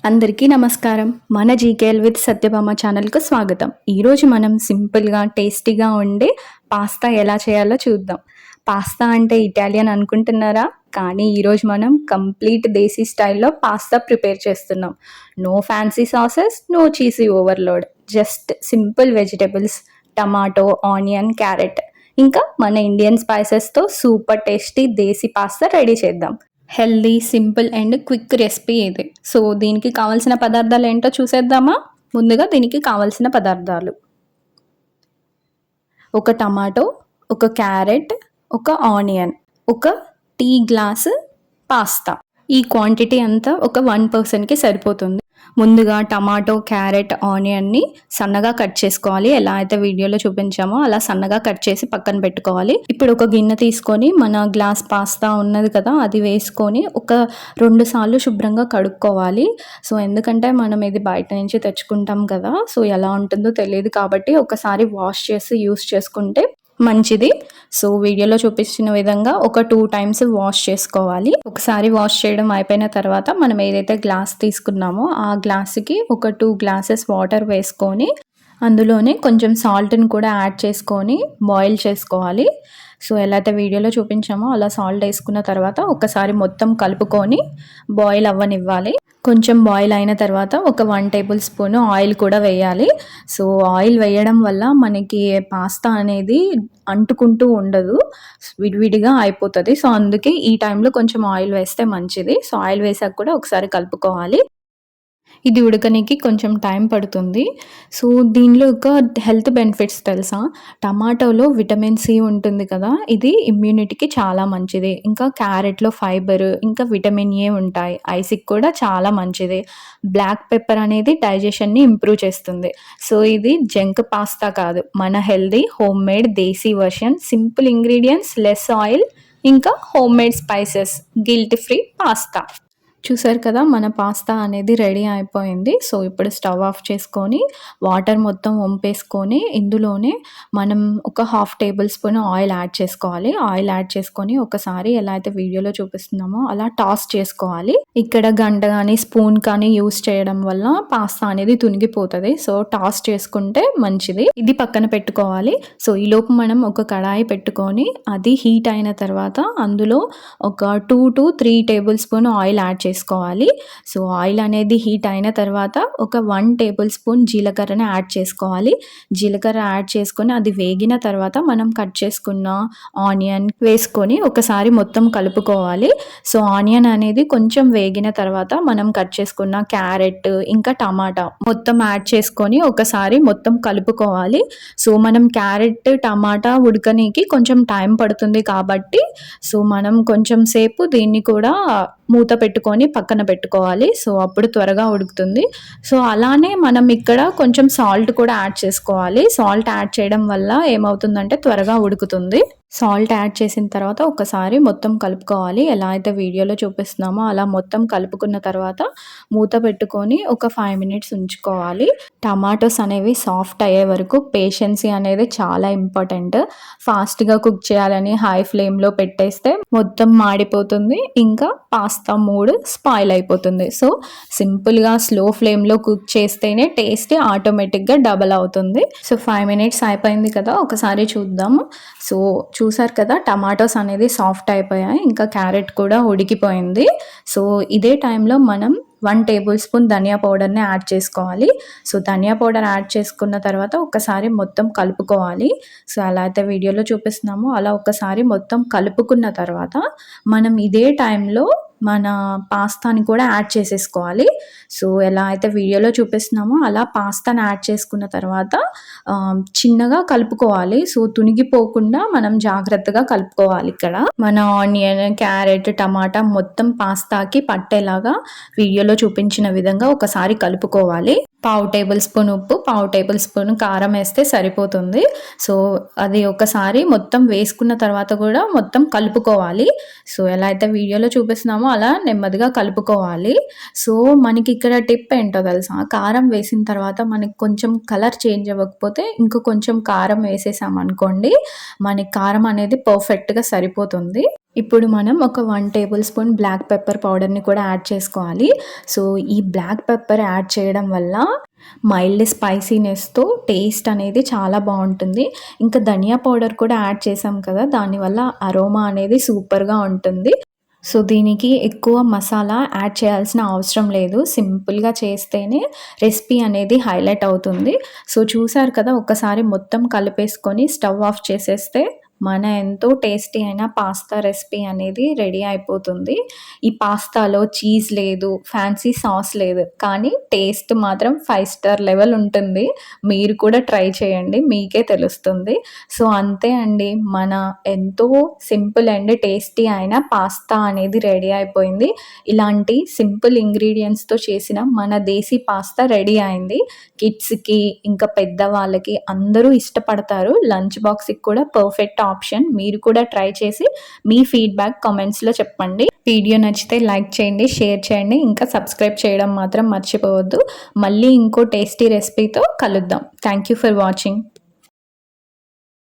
అందరికీ నమస్కారం. మన జీకేఎల్ విత్ సత్యభామ ఛానల్‌కు స్వాగతం. ఈరోజు మనం సింపుల్‌గా, టేస్టీగా ఉండే పాస్తా ఎలా చేయాలో చూద్దాం. పాస్తా అంటే ఇటాలియన్ అనుకుంటున్నారా? కానీ ఈరోజు మనం కంప్లీట్ దేశీ స్టైల్‌లో పాస్తా ప్రిపేర్ చేస్తున్నాం. No fancy sauces, no cheesy overload. Just simple vegetables, tomato, onion, carrot ఇంకా మన ఇండియన్ స్పైసెస్‌తో super tasty desi pasta ready చేద్దాం. Healthy, simple and quick recipe ఇది. సో దీనికి కావాల్సిన పదార్థాలు ఏంటో చూసేద్దామా? ముందుగా దీనికి కావాల్సిన పదార్థాలు: ఒక టమాటో, ఒక క్యారెట్, ఒక ఆనియన్, ఒక టీ గ్లాసు పాస్తా. ఈ క్వాంటిటీ అంతా ఒక 1 పర్సన్కి సరిపోతుంది. ముందుగా టమాటో, క్యారెట్, ఆనియన్ని సన్నగా కట్ చేసుకోవాలి. ఎలా అయితే వీడియోలో చూపించామో అలా సన్నగా కట్ చేసి పక్కన పెట్టుకోవాలి. ఇప్పుడు ఒక గిన్నె తీసుకొని మన గ్లాస్ పాస్తా ఉన్నది కదా, అది వేసుకొని ఒక 2 సార్లు శుభ్రంగా కడుక్కోవాలి. సో ఎందుకంటే మనం ఇది బయట నుంచి తెచ్చుకుంటాం కదా, సో ఎలా ఉంటుందో తెలియదు కాబట్టి ఒకసారి వాష్ చేసి యూస్ చేసుకుంటే మంచిది. సో వీడియోలో చూపించిన విధంగా ఒక 2 టైమ్స్ వాష్ చేసుకోవాలి. ఒకసారి వాష్ చేయడం అయిపోయిన తర్వాత మనం ఏదైతే గ్లాస్ తీసుకున్నామో ఆ గ్లాసుకి ఒక 2 గ్లాసెస్ వాటర్ వేసుకొని అందులోనే కొంచెం సాల్ట్ని కూడా యాడ్ చేసుకొని బాయిల్ చేసుకోవాలి. సో ఎలా అయితే వీడియోలో చూపించామో అలా సాల్ట్ వేసుకున్న తర్వాత ఒకసారి మొత్తం కలుపుకొని బాయిల్ అవ్వనివ్వాలి. కొంచెం బాయిల్ అయిన తర్వాత ఒక 1 టేబుల్ స్పూన్ ఆయిల్ కూడా వేయాలి. సో ఆయిల్ వేయడం వల్ల మనకి పాస్తా అనేది అంటుకుంటూ ఉండదు, విడివిడిగా అయిపోతుంది. సో అందుకే ఈ టైంలో కొంచెం ఆయిల్ వేస్తే మంచిది. సో ఆయిల్ వేసాక కూడా ఒకసారి కలుపుకోవాలి. ఇది ఉడకనికి కొంచెం టైం పడుతుంది. సో దీనిలో ఒక హెల్త్ బెనిఫిట్స్ తెలుసా? టమాటోలో విటమిన్ సి ఉంటుంది కదా, ఇది ఇమ్యూనిటీకి చాలా మంచిది. ఇంకా క్యారెట్లో ఫైబర్, ఇంకా విటమిన్ ఏ ఉంటాయి. ఐస్కి కూడా చాలా మంచిది. బ్లాక్ పెప్పర్ అనేది డైజెషన్ని ఇంప్రూవ్ చేస్తుంది. సో ఇది జంక్ పాస్తా కాదు, మన healthy homemade desi version. Simple ingredients, less oil, ఇంకా homemade spices, guilt free pasta. చూసారు కదా, మన పాస్తా అనేది రెడీ అయిపోయింది. సో ఇప్పుడు స్టవ్ ఆఫ్ చేసుకొని వాటర్ మొత్తం వంపేసుకొని ఇందులోనే మనం ఒక 1/2 టేబుల్ స్పూన్ ఆయిల్ యాడ్ చేసుకోవాలి. ఆయిల్ యాడ్ చేసుకొని ఒకసారి ఎలా అయితే వీడియోలో చూపిస్తున్నామో అలా టాస్ చేసుకోవాలి. ఇక్కడ గంట కానీ స్పూన్ కానీ యూస్ చేయడం వల్ల పాస్తా అనేది తునిగిపోతుంది. సో టాస్ చేసుకుంటే మంచిది. ఇది పక్కన పెట్టుకోవాలి. సో ఈలోపు మనం ఒక కడాయి పెట్టుకొని అది హీట్ అయిన తర్వాత అందులో ఒక 2 to 3 table spoon oil add చేసుకోవాలి. సో ఆయిల్ అనేది హీట్ అయిన తర్వాత ఒక 1 టేబుల్ స్పూన్ జీలకర్రని యాడ్ చేసుకోవాలి. జీలకర్ర యాడ్ చేసుకొని అది వేగిన తర్వాత మనం కట్ చేసుకున్న ఆనియన్ వేసుకొని ఒకసారి మొత్తం కలుపుకోవాలి. సో ఆనియన్ అనేది కొంచెం వేగిన తర్వాత మనం కట్ చేసుకున్న క్యారెట్ ఇంకా టమాటా మొత్తం యాడ్ చేసుకొని ఒకసారి మొత్తం కలుపుకోవాలి. సో మనం క్యారెట్, టమాటా ఉడకనీకి కొంచెం టైం పడుతుంది కాబట్టి సో మనం కొంచెం సేపు దీన్ని కూడా మూత పెట్టుకొని పక్కన పెట్టుకోవాలి. సో అప్పుడు త్వరగా ఉడుకుతుంది. సో అలానే మనం ఇక్కడ కొంచెం సాల్ట్ కూడా యాడ్ చేసుకోవాలి. సాల్ట్ యాడ్ చేయడం వల్ల ఏమవుతుందంటే త్వరగా ఉడుకుతుంది. సాల్ట్ యాడ్ చేసిన తర్వాత ఒకసారి మొత్తం కలుపుకోవాలి. ఎలా అయితే వీడియోలో చూపిస్తున్నామో అలా మొత్తం కలుపుకున్న తర్వాత మూత పెట్టుకొని ఒక 5 మినిట్స్ ఉంచుకోవాలి. టమాటోస్ అనేవి సాఫ్ట్ అయ్యే వరకు పేషెన్సీ అనేది చాలా ఇంపార్టెంట్. ఫాస్ట్గా కుక్ చేయాలని హై ఫ్లేమ్లో పెట్టేస్తే మొత్తం మాడిపోతుంది, ఇంకా పాస్తా మూడ్ స్పాయిల్ అయిపోతుంది. సో సింపుల్గా స్లో ఫ్లేమ్లో కుక్ చేస్తేనే టేస్ట్ ఆటోమేటిక్గా డబల్ అవుతుంది. సో 5 మినిట్స్ అయిపోయింది కదా, ఒకసారి చూద్దాము. సో చూసారు కదా, టమాటోస్ అనేది సాఫ్ట్ అయిపోయాయి, ఇంకా క్యారెట్ కూడా ఉడికిపోయింది. సో ఇదే టైంలో మనం 1 టేబుల్ స్పూన్ ధనియా పౌడర్ని యాడ్ చేసుకోవాలి. సో ధనియా పౌడర్ యాడ్ చేసుకున్న తర్వాత ఒకసారి మొత్తం కలుపుకోవాలి. సో అలా అయితే వీడియోలో చూపిస్తున్నామో అలా ఒకసారి మొత్తం కలుపుకున్న తర్వాత మనం ఇదే టైంలో మన పాస్తాని కూడా యాడ్ చేసేసుకోవాలి. సో ఎలా అయితే వీడియోలో చూపిస్తున్నామో అలా పాస్తాని యాడ్ చేసుకున్న తర్వాత చిన్నగా కలుపుకోవాలి. సో తునిగిపోకుండా మనం జాగ్రత్తగా కలుపుకోవాలి. ఇక్కడ మన ఆనియన్, క్యారెట్, టమాటా మొత్తం పాస్తాకి పట్టేలాగా వీడియోలో చూపించిన విధంగా ఒకసారి కలుపుకోవాలి. 1/2 టేబుల్ స్పూన్ ఉప్పు, 1/2 టేబుల్ స్పూన్ కారం వేస్తే సరిపోతుంది. సో అది ఒకసారి మొత్తం వేసుకున్న తర్వాత కూడా మొత్తం కలుపుకోవాలి. సో ఎలా అయితే వీడియోలో చూపిస్తున్నామో అలా నెమ్మదిగా కలుపుకోవాలి. సో మనకి ఇక్కడ టిప్ ఏంటో తెలుసా? కారం వేసిన తర్వాత మనకి కొంచెం కలర్ చేంజ్ అవ్వకపోతే ఇంకో కొంచెం కారం వేసేసామనుకోండి, మనకి కారం అనేది పర్ఫెక్ట్గా సరిపోతుంది. ఇప్పుడు మనం ఒక 1 టేబుల్ స్పూన్ బ్లాక్ పెప్పర్ పౌడర్‌ని కూడా యాడ్ చేసుకోవాలి. సో, ఈ బ్లాక్ పెప్పర్ యాడ్ చేయడం వల్ల మైల్డ్ స్పైసీనెస్‌తో టేస్ట్ అనేది చాలా బావుంటుంది. ఇంకా ధనియా పౌడర్ కూడా యాడ్ చేశాం కదా! దానివల్ల అరోమా అనేది సూపర్‌గా ఉంటుంది. సో, దీనికి ఎక్కువ మసాలా యాడ్ చేయాల్సిన అవసరం లేదు. సింపుల్‌గా చేస్తేనే రెసిపీ అనేది హైలైట్ అవుతుంది. సో, చూసారు కదా! ఒక్కసారి మొత్తం కలిపేసుకొని స్టవ్ ఆఫ్ చేసేస్తే మన ఎంతో టేస్టీ అయిన పాస్తా రెసిపీ అనేది రెడీ అయిపోతుంది. ఈ పాస్తాలో చీజ్ లేదు, ఫ్యాన్సీ సాస్ లేదు. కానీ టేస్ట్ మాత్రం 5 స్టార్ లెవెల్ ఉంటుంది. మీరు కూడా ట్రై చేయండి. మీకే తెలుస్తుంది. సో, అంతే అండి. మన ఎంతో సింపుల్ అండ్ టేస్టీ అయిన పాస్తా అనేది రెడీ అయిపోయింది. ఇలాంటి సింపుల్ ఇంగ్రీడియెంట్స్‌తో చేసిన మన దేశీ పాస్తా రెడీ అయింది. కిడ్స్‌కి ఇంకా పెద్దవాళ్ళకి అందరూ ఇష్టపడతారు. లంచ్ బాక్స్‌కి కూడా పర్ఫెక్ట్ ఆప్షన్. మీరు కూడా ట్రై చేసి మీ ఫీడ్‌బ్యాక్ కామెంట్స్‌లో చెప్పండి. వీడియో నచ్చితే లైక్ చేయండి, షేర్ చేయండి. ఇంకా సబ్స్క్రైబ్ చేయడం మాత్రం మర్చిపోవద్దు. మళ్ళీ ఇంకో టేస్టీ రెసిపీతో కలుద్దాం. Thank you for watching.